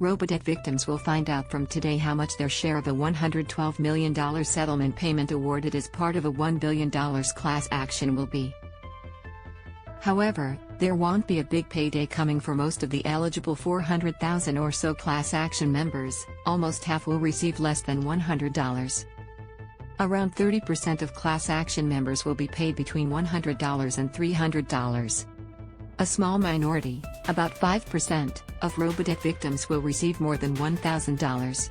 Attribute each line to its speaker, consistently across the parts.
Speaker 1: Robodebt victims will find out from today how much their share of a $112 million settlement payment awarded as part of a $1 billion class action will be. However, there won't be a big payday coming for most of the eligible 400,000 or so class action members. Almost half will receive less than $100. Around 30% of class action members will be paid between $100 and $300. A small minority, about 5%, of Robodebt victims will receive more than $1,000.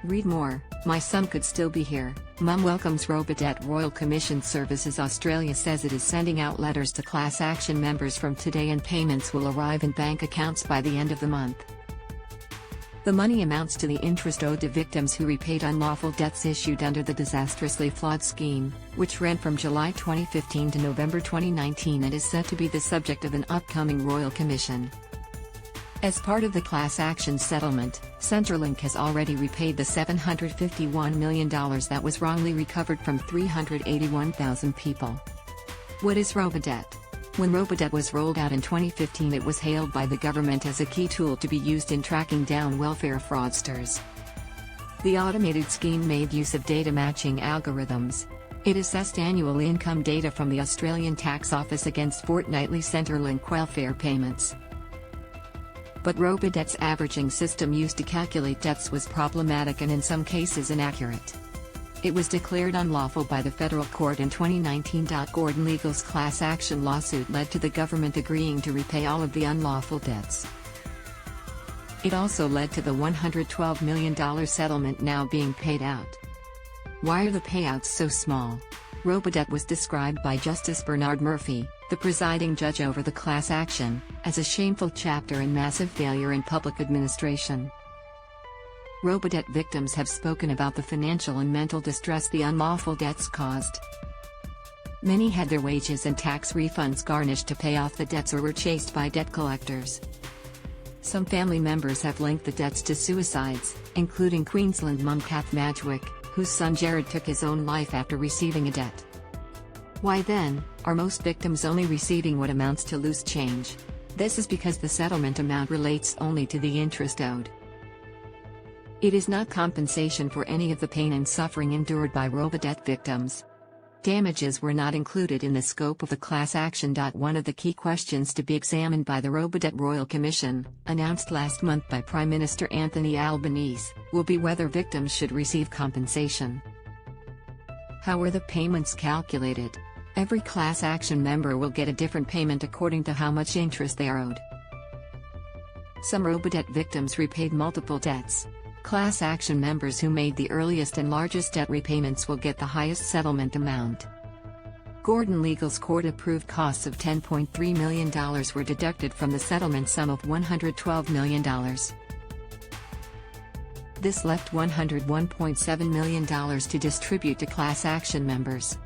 Speaker 1: Read more. My son could still be here. Mum welcomes Robodebt. Royal Commission Services Australia says it is sending out letters to class action members from today, and payments will arrive in bank accounts by the end of the month. The money amounts to the interest owed to victims who repaid unlawful debts issued under the disastrously flawed scheme, which ran from July 2015 to November 2019 and is set to be the subject of an upcoming Royal Commission. As part of the class action settlement, Centrelink has already repaid the $751 million that was wrongly recovered from 381,000 people. What is Robodebt? When Robodebt was rolled out in 2015, it was hailed by the government as a key tool to be used in tracking down welfare fraudsters. The automated scheme made use of data matching algorithms. It assessed annual income data from the Australian Tax Office against fortnightly Centrelink welfare payments. But Robodebt's averaging system used to calculate debts was problematic and in some cases inaccurate. It was declared unlawful by the federal court in 2019. Gordon Legal's class action lawsuit led to the government agreeing to repay all of the unlawful debts. It also led to the $112 million settlement now being paid out. Why are the payouts so small? Robodebt was described by Justice Bernard Murphy, the presiding judge over the class action, as a shameful chapter and massive failure in public administration. Robodebt victims have spoken about the financial and mental distress the unlawful debts caused. Many had their wages and tax refunds garnished to pay off the debts or were chased by debt collectors. Some family members have linked the debts to suicides, including Queensland mum Kath Madgwick, whose son Jared took his own life after receiving a debt. Why then, are most victims only receiving what amounts to loose change? This is because the settlement amount relates only to the interest owed. It is not compensation for any of the pain and suffering endured by Robodebt victims. Damages were not included in the scope of the class action. One of the key questions to be examined by the Robodebt Royal Commission, announced last month by Prime Minister Anthony Albanese, will be whether victims should receive compensation. How are the payments calculated? Every class action member will get a different payment according to how much interest they are owed. Some Robodebt victims repaid multiple debts. Class action members who made the earliest and largest debt repayments will get the highest settlement amount. Gordon Legal's court-approved costs of $10.3 million were deducted from the settlement sum of $112 million. This left $101.7 million to distribute to class action members.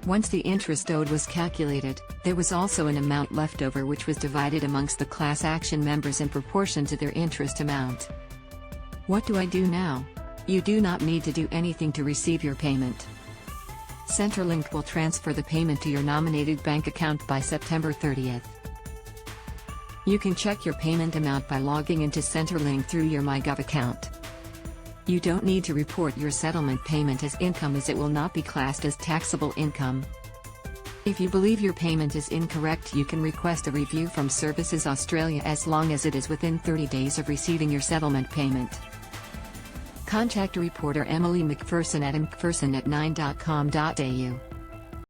Speaker 1: Once the interest owed was calculated, there was also an amount left over which was divided amongst the class action members in proportion to their interest amount. What do I do now? You do not need to do anything to receive your payment. Centrelink will transfer the payment to your nominated bank account by September 30th. You can check your payment amount by logging into Centrelink through your MyGov account. You don't need to report your settlement payment as income, as it will not be classed as taxable income. If you believe your payment is incorrect, you can request a review from Services Australia as long as it is within 30 days of receiving your settlement payment. Contact reporter Emily McPherson at mcpherson@9.com.au.